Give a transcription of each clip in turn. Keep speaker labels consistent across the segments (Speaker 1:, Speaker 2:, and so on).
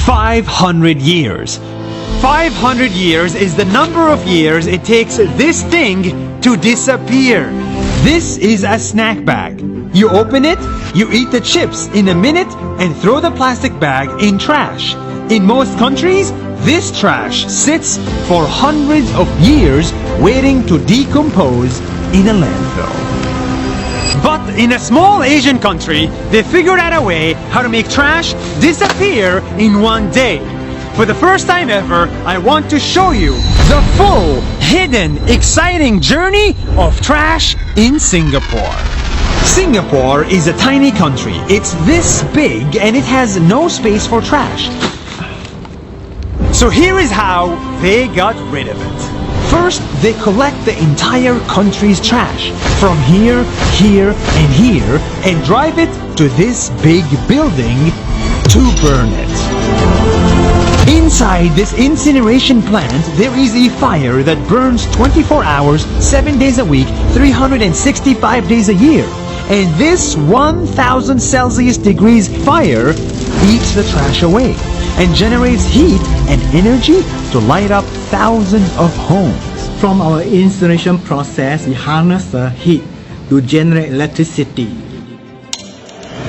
Speaker 1: 500 years. 500 years is the number of years it takes this thing to disappear. This is a snack bag. You open it, you eat the chips in a minute and throw the plastic bag in trash. In most countries, this trash sits for hundreds of years waiting to decompose in a landfill. But in a small Asian country, they figured out a way how to make trash disappear in one day. For the first time ever, I want to show you the full, hidden, exciting journey of trash in Singapore. Singapore is a tiny country. It's this big and it has no space for trash. So here is how they got rid of it. First, they collect the entire country's trash from here, here, and here and drive it to this big building to burn it. Inside this incineration plant, there is a fire that burns 24 hours, 7 days a week, 365 days a year. And this 1000 Celsius degrees fire eats the trash away and generates heat and energy to light up thousands of homes.
Speaker 2: From our incineration process, we harness the heat to generate electricity.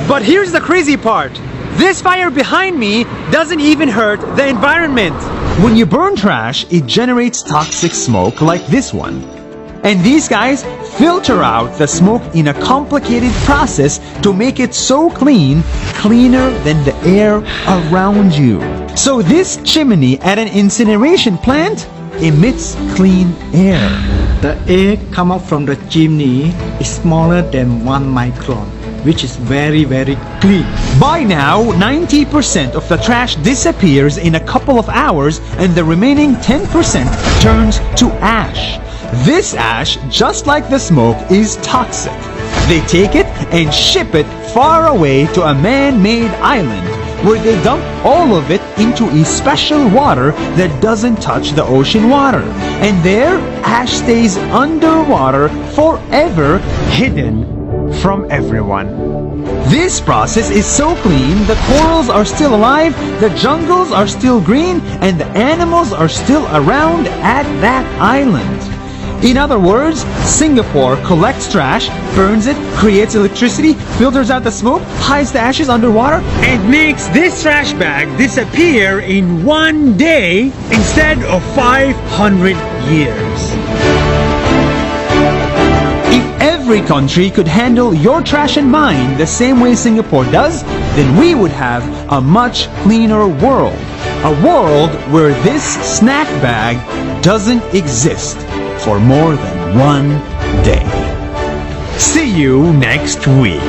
Speaker 1: But here's the crazy part. This fire behind me doesn't even hurt the environment. When you burn trash, it generates toxic smoke like this one. And these guys filter out the smoke in a complicated process to make it so clean, cleaner than the air around you. So this chimney at an incineration plant emits clean air.
Speaker 2: The air come out from the chimney is smaller than 1 micron, which is very clean.
Speaker 1: By now, 90% of the trash disappears in a couple of hours and the remaining 10% turns to ash. This ash, just like the smoke, is toxic. They take it and ship it far away to a man-made island where they dump all of it into a special water that doesn't touch the ocean water. And there, ash stays underwater forever, hidden from everyone. This process is so clean, the corals are still alive, the jungles are still green, and the animals are still around at that island. In other words, Singapore collects trash, burns it, creates electricity, filters out the smoke, hides the ashes underwater, and makes this trash bag disappear in one day instead of 500 years. If every country could handle your trash and mine the same way Singapore does, then we would have a much cleaner world. A world where this snack bag doesn't exist for more than one day. See you next week.